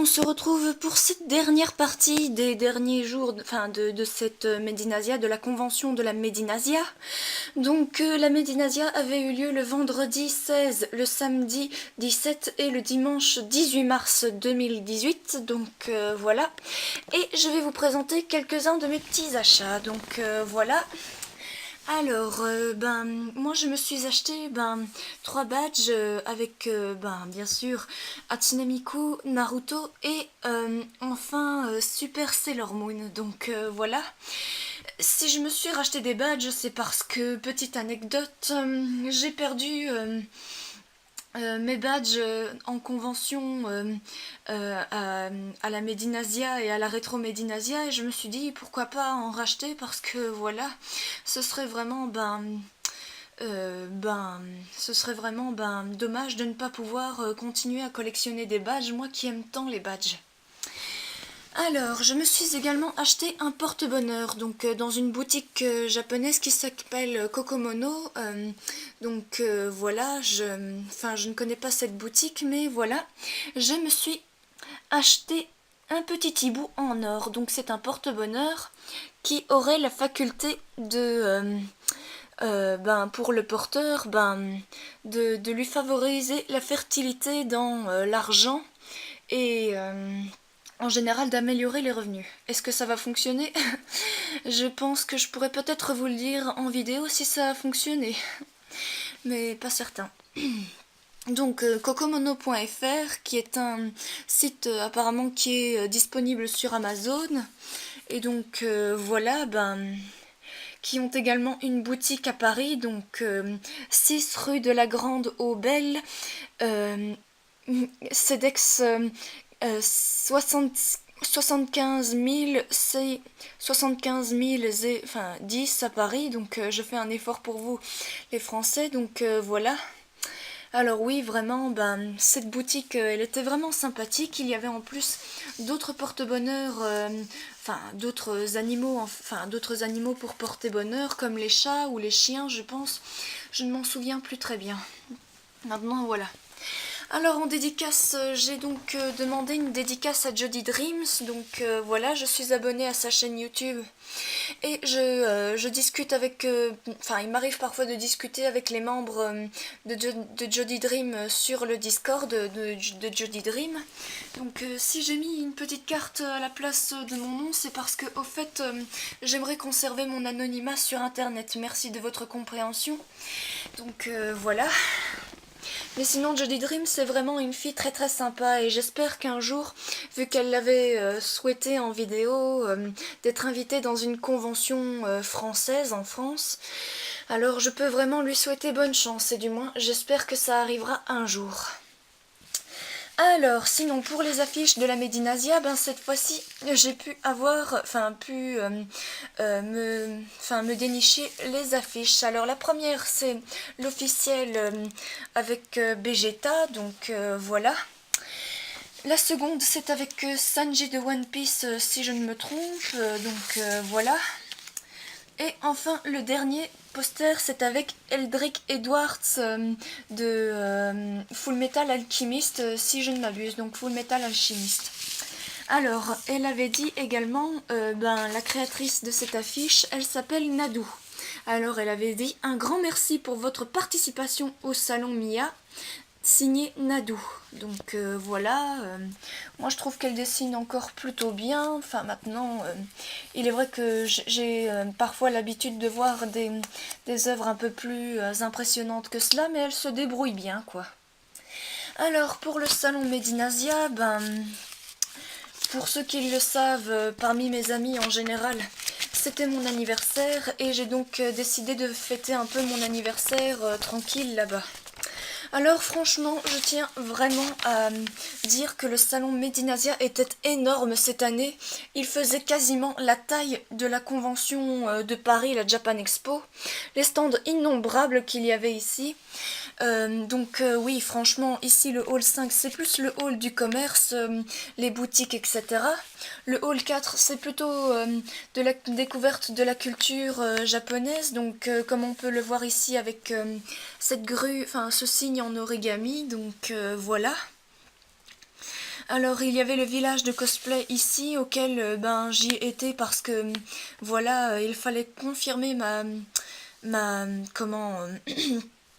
se retrouve pour cette dernière partie des derniers jours, de cette Medinasia, de la convention de la Medinasia. Donc la Medinasia avait eu lieu le vendredi 16, le samedi 17 et le dimanche 18 mars 2018. Donc voilà. Et je vais vous présenter quelques-uns de mes petits achats. Donc voilà. Alors, moi je me suis acheté 3 badges avec bien sûr Hatsune Miku, Naruto et enfin Super Sailor Moon. Donc voilà. Si je me suis racheté des badges, c'est parce que, petite anecdote, j'ai perdu mes badges en convention à la Medinasia et à la Rétro Medinasia, et je me suis dit pourquoi pas en racheter, parce que voilà, ce serait vraiment ce serait vraiment dommage de ne pas pouvoir continuer à collectionner des badges, moi qui aime tant les badges. Alors, je me suis également acheté un porte-bonheur, donc dans une boutique japonaise qui s'appelle Kokomono. Voilà, je ne connais pas cette boutique, mais voilà, je me suis acheté un petit hibou en or. Donc c'est un porte-bonheur qui aurait la faculté de, pour le porteur, de lui favoriser la fertilité dans l'argent et en général d'améliorer les revenus. Est-ce que ça va fonctionner? Je pense que je pourrais peut-être vous le dire en vidéo si ça a fonctionné, mais pas certain. Donc kokomono.fr, qui est un site apparemment qui est disponible sur Amazon, et donc voilà, qui ont également une boutique à Paris, donc 6 rue de la Grande aux Belles, CEDEX 75 000, c'est 75 000 10 à Paris, donc je fais un effort pour vous les Français, donc voilà. Alors oui, vraiment, cette boutique, elle était vraiment sympathique. Il y avait en plus d'autres porte-bonheur, d'autres animaux pour porter bonheur, comme les chats ou les chiens, je pense. Je ne m'en souviens plus très bien. Maintenant, voilà. Alors en dédicace, j'ai donc demandé une dédicace à Jody Dreams, donc voilà, je suis abonnée à sa chaîne YouTube et je discute avec, il m'arrive parfois de discuter avec les membres de Jody Dream sur le Discord de Jody Dream. Donc si j'ai mis une petite carte à la place de mon nom, c'est parce que au fait j'aimerais conserver mon anonymat sur internet. Merci de votre compréhension. Donc voilà. Mais sinon, Jody Dream, c'est vraiment une fille très très sympa, et j'espère qu'un jour, vu qu'elle l'avait souhaité en vidéo, d'être invitée dans une convention française en France, alors je peux vraiment lui souhaiter bonne chance, et du moins, j'espère que ça arrivera un jour. Alors, sinon, pour les affiches de la Medinasia, cette fois-ci, j'ai pu me dénicher les affiches. Alors, la première, c'est l'officiel avec Vegeta, donc voilà. La seconde, c'est avec Sanji de One Piece, si je ne me trompe, voilà. Et enfin, le dernier poster, c'est avec Eldrick Edwards de Full Metal Alchemist, si je ne m'abuse, donc Full Metal Alchemist. Alors, elle avait dit également, la créatrice de cette affiche, elle s'appelle Nadou. Alors, elle avait dit « Un grand merci pour votre participation au Salon Mia ». Signé Nadou. Donc voilà, moi je trouve qu'elle dessine encore plutôt bien. Enfin maintenant, il est vrai que j'ai parfois l'habitude de voir des œuvres un peu plus impressionnantes que cela, mais elle se débrouille bien, quoi. Alors pour le salon Medinasia, pour ceux qui le savent, parmi mes amis en général, c'était mon anniversaire, et j'ai donc décidé de fêter un peu mon anniversaire tranquille là-bas. Alors franchement, je tiens vraiment à dire que le salon Medinasia était énorme cette année. Il faisait quasiment la taille de la convention de Paris, la Japan Expo. Les stands innombrables qu'il y avait ici. Oui, franchement, ici le hall 5, c'est plus le hall du commerce, les boutiques, etc. Le hall 4, c'est plutôt de la découverte de la culture japonaise, donc comme on peut le voir ici avec cette grue, ce signe en origami, donc voilà. Alors il y avait le village de cosplay ici auquel ben j'y étais parce que voilà il fallait confirmer ma comment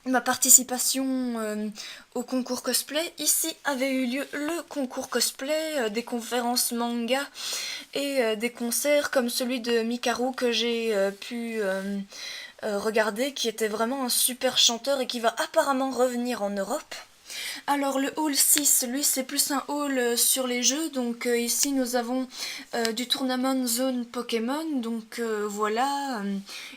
ma participation au concours cosplay. Ici avait eu lieu le concours cosplay, des conférences manga et des concerts comme celui de Mikaru que j'ai pu regarder, qui était vraiment un super chanteur et qui va apparemment revenir en Europe. Alors le hall 6, lui c'est plus un hall sur les jeux, donc ici nous avons du tournament zone Pokémon, donc voilà.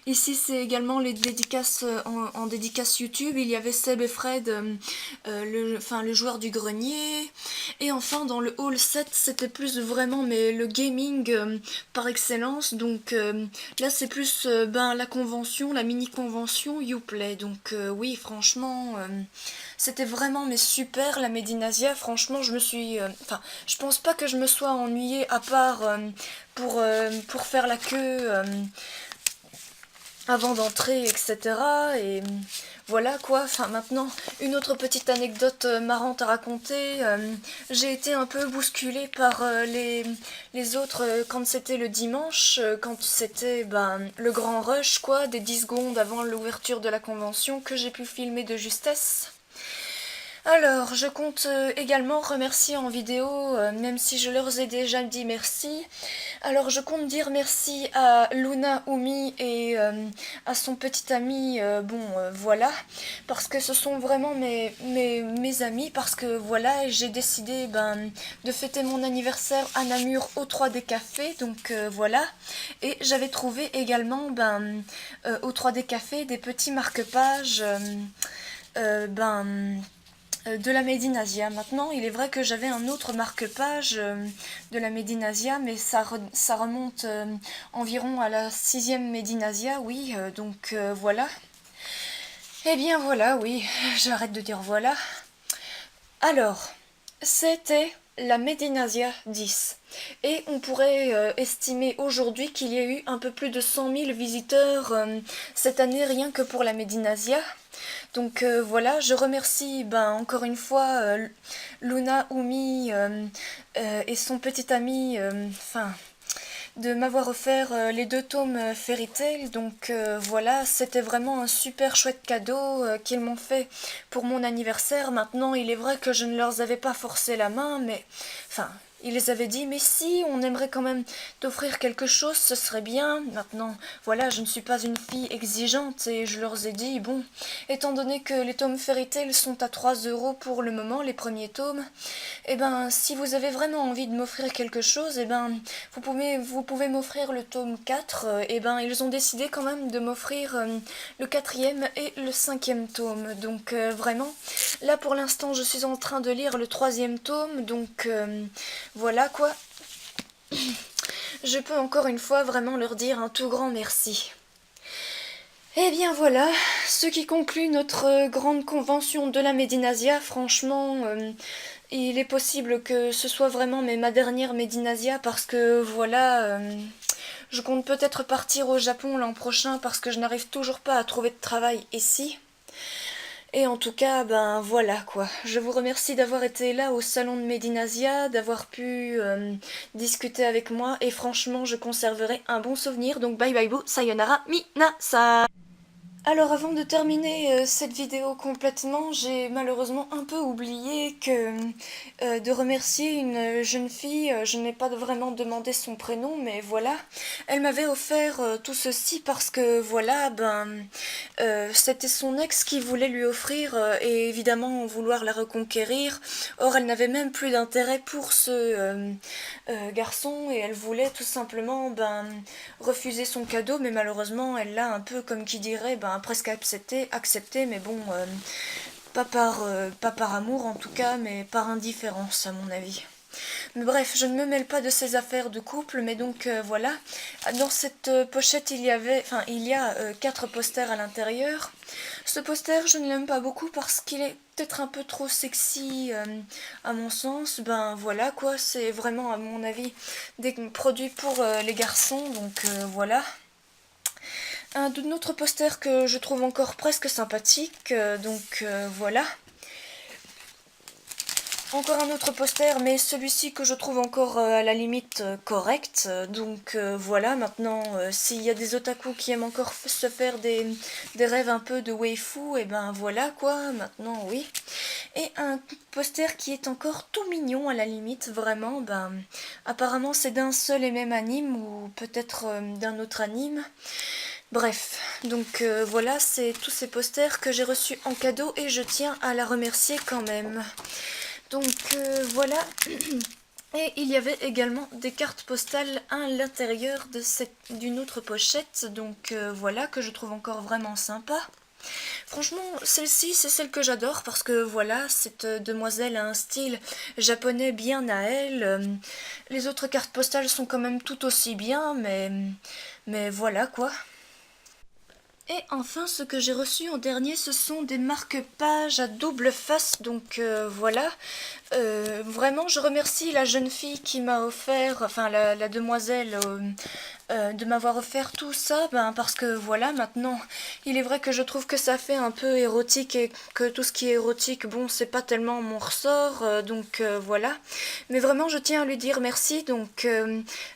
Ici c'est également les dédicaces en dédicace YouTube, il y avait Seb et Fred, le joueur du grenier, et enfin dans le hall 7 c'était plus vraiment mais le gaming par excellence, donc là c'est plus la convention, la mini convention Uplay, donc oui franchement c'était vraiment mais super la Medinasia, franchement je me suis... je pense pas que je me sois ennuyée à part pour faire la queue avant d'entrer, etc. Et voilà quoi, enfin maintenant, une autre petite anecdote marrante à raconter. J'ai été un peu bousculée par les autres quand c'était le dimanche, quand c'était le grand rush quoi, des 10 secondes avant l'ouverture de la convention que j'ai pu filmer de justesse. Alors, je compte également remercier en vidéo, même si je leur ai déjà dit merci. Alors, je compte dire merci à Luna Umi et à son petit ami, voilà, parce que ce sont vraiment mes amis, parce que voilà, j'ai décidé de fêter mon anniversaire à Namur au 3D Café, donc voilà. Et j'avais trouvé également au 3D Café des petits marque-pages, de la Made in Asia. Maintenant, il est vrai que j'avais un autre marque-page de la Made in Asia, mais ça remonte environ à la 6e Made in Asia, oui, donc voilà. Eh bien voilà, oui, j'arrête de dire voilà. Alors, c'était la Made in Asia 10. Et on pourrait estimer aujourd'hui qu'il y a eu un peu plus de 100 000 visiteurs cette année rien que pour la Made in Asia. Donc voilà, je remercie encore une fois Luna Umi et son petit ami, de m'avoir offert les 2 tomes Fairy Tail. Donc voilà, c'était vraiment un super chouette cadeau qu'ils m'ont fait pour mon anniversaire. Maintenant, il est vrai que je ne leur avais pas forcé la main, mais ils les avaient dit, mais si, on aimerait quand même t'offrir quelque chose, ce serait bien. Maintenant, voilà, je ne suis pas une fille exigeante et je leur ai dit, bon, étant donné que les tomes Fairy Tail sont à 3 € pour le moment, les premiers tomes, si vous avez vraiment envie de m'offrir quelque chose, vous pouvez m'offrir le tome 4. Ils ont décidé quand même de m'offrir le 4e et le 5e tome. Donc vraiment, là pour l'instant, je suis en train de lire le 3e tome, donc voilà quoi. Je peux encore une fois vraiment leur dire un tout grand merci. Et bien voilà, ce qui conclut notre grande convention de la Made in Asia. Franchement, il est possible que ce soit vraiment ma dernière Made in Asia parce que voilà, je compte peut-être partir au Japon l'an prochain parce que je n'arrive toujours pas à trouver de travail ici. Et en tout cas, voilà quoi. Je vous remercie d'avoir été là au salon de Made in Asia, d'avoir pu discuter avec moi. Et franchement, je conserverai un bon souvenir. Donc bye bye boo, sayonara, minasa. Alors avant de terminer cette vidéo complètement, j'ai malheureusement un peu oublié de remercier une jeune fille. Je n'ai pas vraiment demandé son prénom, mais voilà. Elle m'avait offert tout ceci parce que voilà, c'était son ex qui voulait lui offrir et évidemment vouloir la reconquérir. Or elle n'avait même plus d'intérêt pour ce garçon et elle voulait tout simplement refuser son cadeau, mais malheureusement elle l'a un peu comme qui dirait presque accepté, mais bon, pas par amour en tout cas, mais par indifférence à mon avis. Mais bref, je ne me mêle pas de ces affaires de couple, mais donc voilà. Dans cette pochette, il y a 4 posters à l'intérieur. Ce poster, je ne l'aime pas beaucoup parce qu'il est peut-être un peu trop sexy à mon sens. Voilà quoi, c'est vraiment à mon avis des produits pour les garçons, donc voilà. Un autre poster que je trouve encore presque sympathique, donc voilà. Encore un autre poster, mais celui-ci que je trouve encore à la limite correct. Donc voilà, maintenant, s'il y a des otaku qui aiment encore se faire des rêves un peu de waifu, et ben voilà quoi, maintenant oui. Et un poster qui est encore tout mignon à la limite, vraiment, ben apparemment c'est d'un seul et même anime, ou peut-être d'un autre anime. Bref, donc voilà, c'est tous ces posters que j'ai reçus en cadeau et je tiens à la remercier quand même. Donc voilà, et il y avait également des cartes postales à l'intérieur d'une autre pochette, donc voilà, que je trouve encore vraiment sympa. Franchement, celle-ci, c'est celle que j'adore parce que voilà, cette demoiselle a un style japonais bien à elle. Les autres cartes postales sont quand même tout aussi bien, mais voilà quoi. Et enfin, ce que j'ai reçu en dernier, ce sont des marque-pages à double face, donc voilà. Vraiment, je remercie la jeune fille qui m'a offert, enfin la demoiselle, de m'avoir offert tout ça, ben, parce que voilà, maintenant, il est vrai que je trouve que ça fait un peu érotique et que tout ce qui est érotique, bon, c'est pas tellement mon ressort, donc voilà. Mais vraiment, je tiens à lui dire merci, donc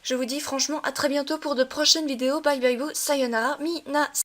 je vous dis franchement à très bientôt pour de prochaines vidéos. Bye bye bye, sayonara, mina.